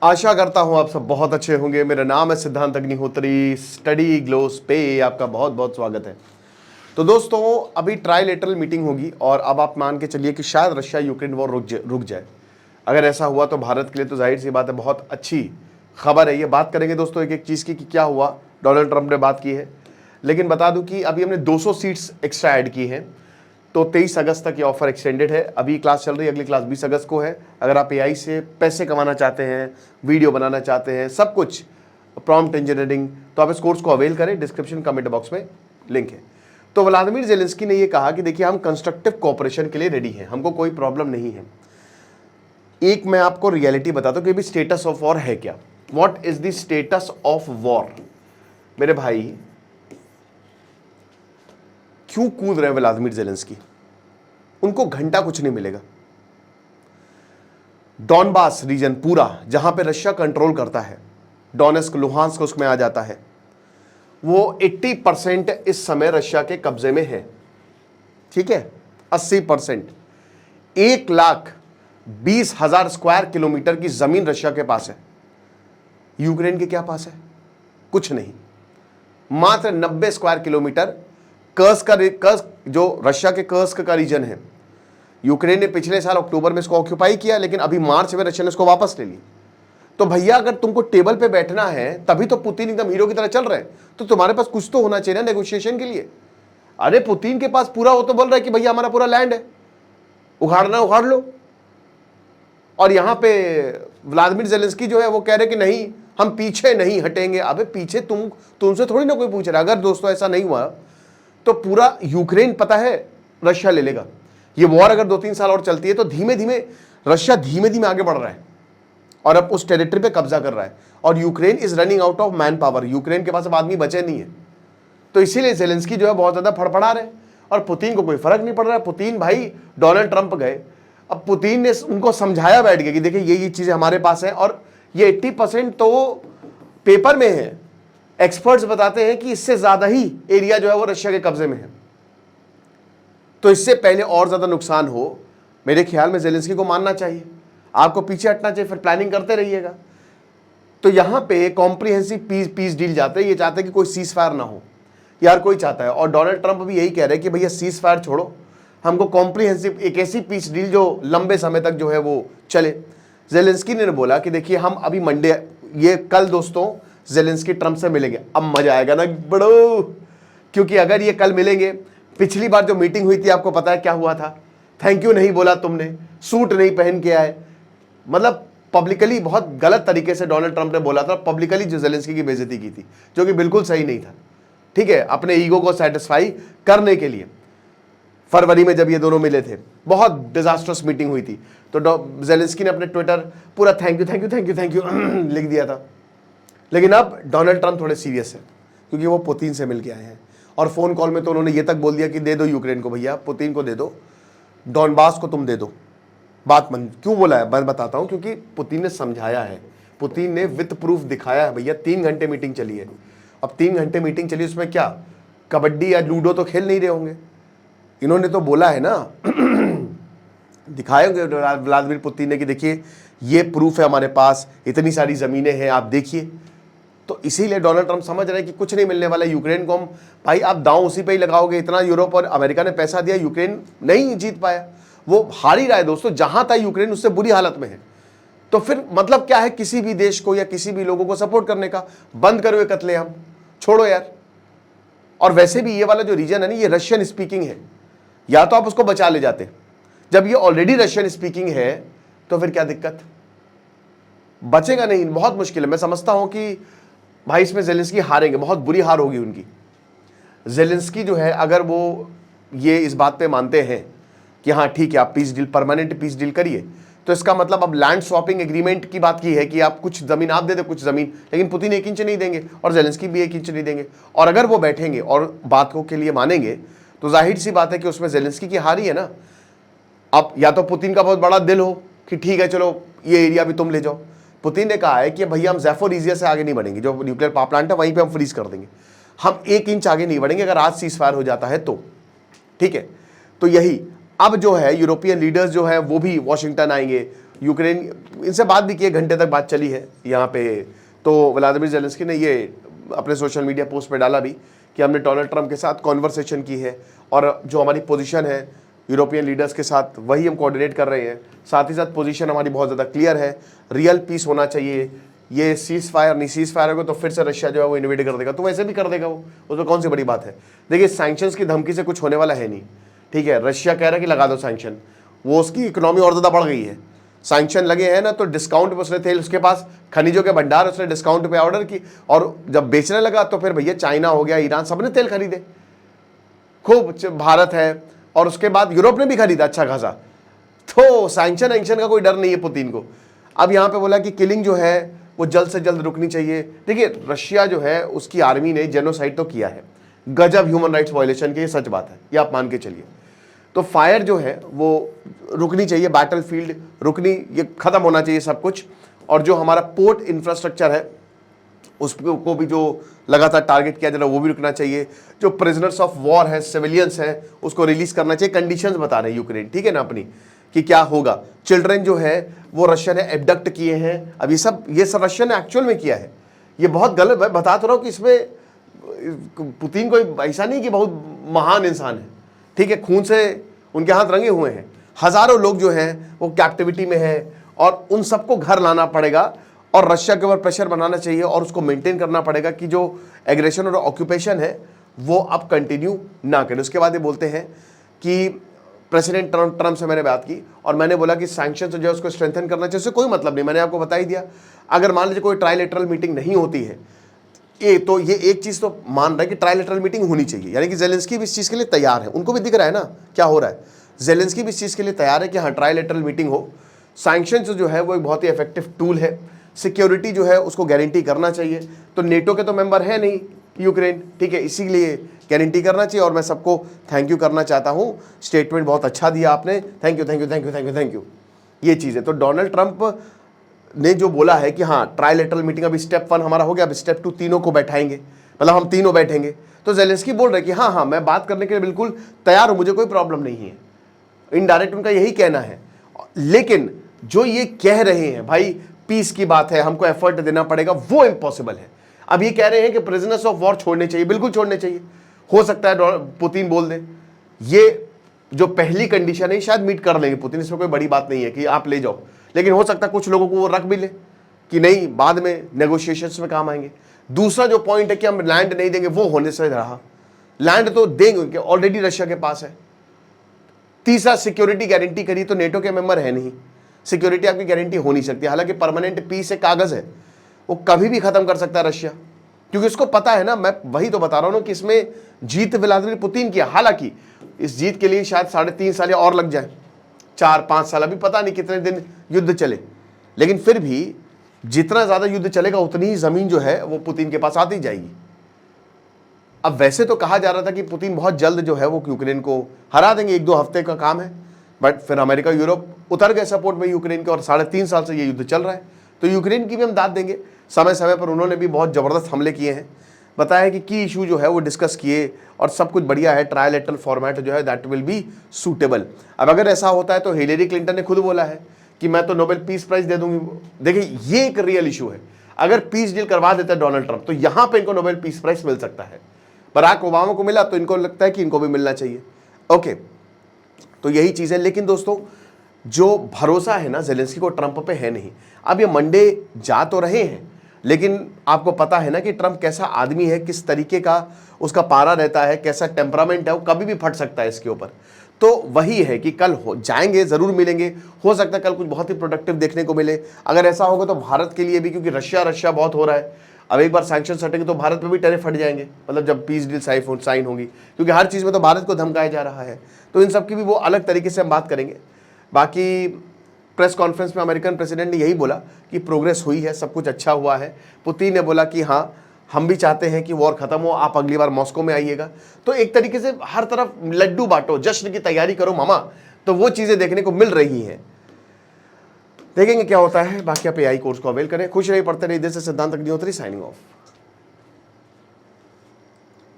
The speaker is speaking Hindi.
आशा करता हूं आप सब बहुत अच्छे होंगे। मेरा नाम है सिद्धांत अग्निहोत्री। स्टडी ग्लोस पे आपका बहुत बहुत स्वागत है। तो दोस्तों, अभी ट्राइलेटरल मीटिंग होगी और अब आप मान के चलिए कि शायद रशिया यूक्रेन वॉर रुक जाए। अगर ऐसा हुआ तो भारत के लिए तो जाहिर सी बात है बहुत अच्छी खबर है। ये बात करेंगे दोस्तों एक एक चीज़ की कि क्या हुआ। डोनाल्ड ट्रंप ने बात की है, लेकिन बता दूं कि अभी हमने 200 सीट्स एक्स्ट्रा ऐड की हैं। तो 23 अगस्त तक ये ऑफर एक्सटेंडेड है। अभी क्लास चल रही है, अगली क्लास 20 अगस्त को है। अगर आप एआई से पैसे कमाना चाहते हैं, वीडियो बनाना चाहते हैं, सब कुछ प्रॉम्प्ट इंजीनियरिंग, तो आप इस कोर्स को अवेल करें। डिस्क्रिप्शन कमेंट बॉक्स में लिंक है। तो व्लादिमीर जेलेंस्की ने ये कहा कि देखिए हम कंस्ट्रक्टिव कोऑपरेशन के लिए रेडी हैं, हमको कोई प्रॉब्लम नहीं है। एक मैं आपको रियलिटी बताता हूं कि अभी स्टेटस ऑफ वॉर है क्या। What is the status of war? मेरे भाई, क्यों कूद रहे हैं व्लादिमीर जेलेंस्की? उनको घंटा कुछ नहीं मिलेगा। डॉनबास रीजन पूरा जहां पे रशिया कंट्रोल करता है, डोनेस्क लुहांस्क उसमें आ जाता है, वो 80% इस समय रशिया के कब्जे में है। ठीक है, 80%। 1,20,000 स्क्वायर किलोमीटर की जमीन रशिया के पास है। यूक्रेन के क्या पास है? कुछ नहीं। मात्र 90 स्क्वायर किलोमीटर कर्स्क जो रशिया के कर्स्क का रीजन है। यूक्रेन ने पिछले साल अक्टूबर में इसको ऑक्यूपाई किया, लेकिन अभी मार्च में रशिया ने इसको वापस ले ली। तो भैया, अगर तुमको टेबल पे बैठना है तभी तो पुतिन एकदम हीरो की तरह चल रहे हैं, तो तुम्हारे पास कुछ तो होना चाहिए ना नेगोशिएशन के लिए। अरे पुतिन के पास पूरा, वो तो बोल रहा है कि भैया हमारा पूरा लैंड है, उखाड़ना उखाड़ लो। और यहां पे व्लादिमीर जेलेंस्की जो है वो कह रहे कि नहीं, हम पीछे नहीं हटेंगे। अबे पीछे तुमसे थोड़ी ना कोई पूछ रहा। अगर दोस्तों ऐसा नहीं हुआ तो पूरा यूक्रेन पता है रशिया ले लेगा। ये वॉर अगर 2-3 साल और चलती है तो धीमे धीमे रशिया धीमे धीमे आगे बढ़ रहा है और अब उस टेरिटरी पे कब्जा कर रहा है। और Ukraine is running out of man power. Ukraine के पास अब आदमी बचे नहीं है। तो इसीलिए जेलेंस्की जो है बहुत ज्यादा फड़फड़ा रहे और पुतिन को कोई फर्क नहीं पड़ रहा है। पुतिन भाई डोनाल्ड ट्रंप गए, अब पुतिन ने उनको समझाया बैठ गया कि देखिए ये चीजें हमारे पास हैं और ये 80% तो पेपर में है। एक्सपर्ट्स बताते हैं कि इससे ज्यादा ही एरिया जो है वो रशिया के कब्जे में है। तो इससे पहले और ज्यादा नुकसान हो, मेरे ख्याल में जेलेंस्की को मानना चाहिए। आपको पीछे हटना चाहिए, फिर प्लानिंग करते रहिएगा। तो यहां पे कॉम्प्रिहेंसिव पीस डील जाते हैं। ये चाहते हैं कि कोई सीज फायर ना हो, यार कोई चाहता है। और डोनाल्ड ट्रंप भी यही कह रहे हैं कि भैया सीज फायर छोड़ो, हमको कॉम्प्रिहेंसिव एक ऐसी पीस डील जो लंबे समय तक जो है वो चले। जेलेंस्की ने बोला कि देखिए हम अभी मंडे, ये कल दोस्तों जेलेंस्की ट्रंप से मिलेंगे। अब मजा आएगा ना बड़ो, क्योंकि अगर ये कल मिलेंगे, पिछली बार जो मीटिंग हुई थी आपको पता है क्या हुआ था? थैंक यू नहीं बोला तुमने, सूट नहीं पहन के आए, मतलब पब्लिकली बहुत गलत तरीके से डोनाल्ड ट्रंप ने बोला था। पब्लिकली जो जेलेंस्की की बेइज्जती की थी, जो कि बिल्कुल सही नहीं था। ठीक है, अपने ईगो को सेटिस्फाई करने के लिए। फरवरी में जब ये दोनों मिले थे, बहुत डिजास्टर्स मीटिंग हुई थी, तो जेलेंस्की ने अपने ट्विटर पूरा thank you thank you thank you thank you लिख दिया था। लेकिन अब डोनाल्ड ट्रंप थोड़े सीरियस है, क्योंकि वो पुतिन से मिल के आए हैं। और फोन कॉल में तो उन्होंने ये तक बोल दिया कि दे दो यूक्रेन को भैया, पुतिन को दे दो, डॉनबास को तुम दे दो। बात मन क्यों बोला है मैं बताता हूं, क्योंकि पुतिन ने समझाया है, पुतिन ने विद प्रूफ दिखाया है। भैया 3 घंटे मीटिंग चली है। अब 3 घंटे मीटिंग चली, उसमें क्या कबड्डी या लूडो तो खेल नहीं रहे होंगे। इन्होंने तो बोला है ना दिखाएंगे व्लादिमीर पुतिन ने कि देखिए ये प्रूफ है हमारे पास, इतनी सारी जमीनें हैं, आप देखिए। तो इसीलिए डोनाल्ड ट्रंप समझ रहे हैं कि कुछ नहीं मिलने वाला यूक्रेन को। हम भाई आप दांव उसी पे ही लगाओगे। इतना यूरोप और अमेरिका ने पैसा दिया, यूक्रेन नहीं जीत पाया, वो हार ही रहा है दोस्तों। जहां था यूक्रेन उससे बुरी हालत में है। तो फिर मतलब क्या है किसी भी देश को या किसी भी लोगों को सपोर्ट करने का? बंद करो ये कत्लेआम, छोड़ो यार। और वैसे भी ये वाला जो रीजन है ना, ये रशियन स्पीकिंग है, या तो आप उसको बचा ले जाते। जब ये ऑलरेडी रशियन स्पीकिंग है तो फिर क्या दिक्कत? बचेगा नहीं, बहुत मुश्किल है। मैं समझता हूं कि भाई इसमें जेलेंस्की हारेंगे, बहुत बुरी हार होगी उनकी। जेलेंस्की जो है, अगर वो ये इस बात पे मानते हैं कि हाँ ठीक है आप peace deal, permanent peace deal करिए, तो इसका मतलब अब लैंड स्वैपिंग एग्रीमेंट की बात की है कि आप कुछ जमीन आप दे दे, कुछ जमीन, लेकिन पुतिन 1 इंच नहीं देंगे और जेलेंस्की भी 1 इंच नहीं देंगे। और अगर वो बैठेंगे और बात को के लिए मानेंगे तो जाहिर सी बात है कि उसमें जेलेंस्की की हार ही है ना। अब या तो पुतिन का बहुत बड़ा दिल हो कि ठीक है चलो ये एरिया भी तुम ले जाओ। पुतिन ने कहा है कि भैया हम ज़ैपोरिज़िया से आगे नहीं बढ़ेंगे, जो न्यूक्लियर पावर प्लांट है वहीं पे हम फ्रीज कर देंगे, हम 1 इंच आगे नहीं बढ़ेंगे अगर आज सीज फायर हो जाता है तो। ठीक है, तो यही अब जो है यूरोपियन लीडर्स जो है वो भी वाशिंगटन आएंगे, यूक्रेन, इनसे बात भी की, 1 घंटे तक बात चली है यहाँ पे। तो व्लादिमीर ज़ेलेंस्की ने ये अपने सोशल मीडिया पोस्ट पे डाला भी कि हमने डोनाल्ड ट्रंप के साथ कॉन्वर्सेशन की है और जो हमारी पोजीशन है यूरोपियन लीडर्स के साथ वही हम कोऑर्डिनेट कर रहे हैं। साथ ही साथ पोजीशन हमारी बहुत ज़्यादा क्लियर है, रियल पीस होना चाहिए। ये सीज फायर नहीं, सीज फायर होगा तो फिर से रशिया जो है वो इन्वेड कर देगा, तो वैसे भी कर देगा वो, उसमें कौन सी बड़ी बात है। देखिए सैंक्शंस की धमकी से कुछ होने वाला है नहीं, ठीक है। रशिया कह रहा है कि लगा दो सैंक्शन, वो उसकी इकोनॉमी और ज़्यादा बढ़ गई है। सैंक्शन लगे हैं ना तो डिस्काउंट पे उसने थे, उसके पास खनिजों के भंडार, उसने डिस्काउंट पे ऑर्डर की और जब बेचने लगा तो फिर भैया चाइना हो गया, ईरान, सबने तेल खरीदे खूब, भारत है और उसके बाद यूरोप ने भी खरीदा अच्छा खासा। तो सैंक्शन एक्शन का कोई डर नहीं है पुतिन को। अब यहाँ पे बोला कि किलिंग जो है वो जल्द से जल्द रुकनी चाहिए। देखिए रशिया जो है उसकी आर्मी ने जेनोसाइड तो किया है, गजब ह्यूमन राइट्स वायलेशन की, ये सच बात है, ये आप मान के चलिए। तो फायर जो है वो रुकनी चाहिए, बैटलफील्ड रुकनी, ये खत्म होना चाहिए सब कुछ। और जो हमारा पोर्ट इंफ्रास्ट्रक्चर है उसको भी जो लगातार टारगेट किया जा रहा है वो भी रुकना चाहिए। जो प्रिजनर्स ऑफ वॉर है, सिविलियंस हैं, उसको रिलीज करना चाहिए। कंडीशंस बता रहे हैं यूक्रेन, ठीक है ना, अपनी कि क्या होगा। चिल्ड्रन जो है वो रशिया ने एबडक्ट किए हैं, अब ये सब रशिया ने एक्चुअल में किया है। ये बहुत गलत है, बता तो रहा हूँ कि इसमें पुतिन कोई ऐसा नहीं कि बहुत महान इंसान है, ठीक है। खून से उनके हाथ रंगे हुए हैं, हजारों लोग जो हैं वो कैप्टिविटी में हैं और उन सबको घर लाना पड़ेगा और रशिया के ऊपर प्रेशर बनाना चाहिए और उसको मेंटेन करना पड़ेगा कि जो एग्रेशन और ऑक्यूपेशन है वो अब कंटिन्यू ना करे। उसके बाद ये बोलते हैं कि प्रेसिडेंट ट्रंप से मैंने बात की और मैंने बोला कि सैंक्शन जो है उसको स्ट्रेंथन करना चाहिए, उससे कोई मतलब नहीं, मैंने आपको बता ही दिया। अगर मान लीजिए कोई ट्राइलेटरल मीटिंग नहीं होती है तो ये एक चीज़ तो मान रहा है कि ट्राइलेटरल मीटिंग होनी चाहिए, यानी कि ज़ेलेंस्की भी इस चीज़ के लिए तैयार है, उनको भी दिख रहा है ना क्या हो रहा है। ज़ेलेंस्की भी इस चीज़ के लिए तैयार है कि हाँ ट्राइलेटरल मीटिंग हो। सैंक्शन जो है वो एक बहुत ही इफेक्टिव टूल है। सिक्योरिटी जो है उसको गारंटी करना चाहिए। तो नेटो के तो मेंबर है नहीं यूक्रेन, ठीक है, इसीलिए गारंटी करना चाहिए। और मैं सबको थैंक यू करना चाहता हूँ, स्टेटमेंट बहुत अच्छा दिया आपने, thank you thank you thank you thank you thank you. ये चीज़ है। तो डोनाल्ड ट्रंप ने जो बोला है कि हाँ ट्राइलेटरल मीटिंग अभी स्टेप 1 हमारा हो गया, अब स्टेप 2 तीनों को बैठाएंगे, मतलब हम तीनों बैठेंगे। तो ज़ेलेंस्की बोल रहे कि हाँ हाँ मैं बात करने के लिए बिल्कुल तैयार हूँ, मुझे कोई प्रॉब्लम नहीं है। इनडायरेक्ट उनका यही कहना है। लेकिन जो ये कह रहे हैं भाई पीस की बात है, हमको एफर्ट देना पड़ेगा, वो इम्पॉसिबल है। अब ये कह रहे हैं कि प्रिजनर्स ऑफ वॉर छोड़ने चाहिए, बिल्कुल छोड़ने चाहिए। हो सकता है पुतिन बोल दे, ये जो पहली कंडीशन है शायद मीट कर लेंगे पुतिन, इसमें कोई बड़ी बात नहीं है कि आप ले जाओ। लेकिन हो सकता है कुछ लोगों को वो रख भी ले कि नहीं बाद में नेगोशिएशंस में काम आएंगे। दूसरा जो पॉइंट है कि हम लैंड नहीं देंगे, वो होने से रहा, लैंड तो देंगे ऑलरेडी रशिया के पास है। तीसरा सिक्योरिटी गारंटी करी, तो नेटो के मेंबर है नहीं, सिक्योरिटी आपकी गारंटी हो नहीं सकती। हालांकि परमानेंट पीस एक कागज है, वो कभी भी खत्म कर सकता है रशिया, क्योंकि उसको पता है ना, मैं वही तो बता रहा हूं कि इसमें जीत व्लादिमीर पुतिन की है। हालांकि इस जीत के लिए शायद 3.5 साल या और लग जाए, 4-5 साल, अभी पता नहीं कितने दिन युद्ध चले। लेकिन फिर भी जितना ज्यादा युद्ध चलेगा उतनी ही जमीन जो है वो पुतिन के पास आती जाएगी। अब वैसे तो कहा जा रहा था कि पुतिन बहुत जल्द जो है वो यूक्रेन को हरा देंगे, 1-2 हफ्ते का काम है, बट फिर अमेरिका यूरोप उतर गए सपोर्ट में यूक्रेन के और 3.5 साल से ये युद्ध चल रहा है। तो यूक्रेन की भी हम दाद देंगे, समय समय पर उन्होंने भी बहुत ज़बरदस्त हमले किए हैं। बताया कि की इशू जो है वो डिस्कस किए और सब कुछ बढ़िया है, ट्रायलेटरल फॉर्मेट जो है दैट विल बी सूटेबल। अब अगर ऐसा होता है तो हिलेरी क्लिंटन ने खुद बोला है कि मैं तो नोबेल पीस प्राइज दे दूंगी। देखिए ये एक रियल इशू है, अगर पीस डील करवा देता है डोनाल्ड ट्रंप तो यहां पे इनको नोबेल पीस प्राइज मिल सकता है। बराक ओबामा को मिला तो इनको लगता है कि इनको भी मिलना चाहिए। ओके, तो यही चीज़ है। लेकिन दोस्तों जो भरोसा है ना ज़ेलेंस्की को ट्रंप पे है नहीं। अब ये मंडे जा तो रहे हैं, लेकिन आपको पता है ना कि ट्रंप कैसा आदमी है, किस तरीके का उसका पारा रहता है, कैसा टेम्परामेंट है, वो कभी भी फट सकता है इसके ऊपर। तो वही है कि कल हो जाएंगे, ज़रूर मिलेंगे, हो सकता है कल कुछ बहुत ही प्रोडक्टिव देखने को मिले। अगर ऐसा होगा तो भारत के लिए भी, क्योंकि रशिया बहुत हो रहा है, अब एक बार सैंक्शन हटेंगे तो भारत पे भी टैरिफ हट जाएंगे, मतलब जब पीस डील साइन होगी, क्योंकि हर चीज़ में तो भारत को धमकाया जा रहा है। तो इन सब की भी वो अलग तरीके से हम बात करेंगे। बाकी प्रेस कॉन्फ्रेंस में अमेरिकन प्रेसिडेंट ने यही बोला कि प्रोग्रेस हुई है, सब कुछ अच्छा हुआ है। पुतिन ने बोला कि हाँ हम भी चाहते हैं कि वॉर खत्म हो, आप अगली बार मॉस्को में आइएगा। तो एक तरीके से हर तरफ लड्डू बांटो, जश्न की तैयारी करो मामा, तो वो चीज़ें देखने को मिल रही हैं। देखेंगे क्या होता है। बाकी आप AI कोर्स को अवेल करें। खुश रहिए, पढ़ते रहिए। दिस इज सिद्धांत अग्निहोत्री साइनिंग ऑफ।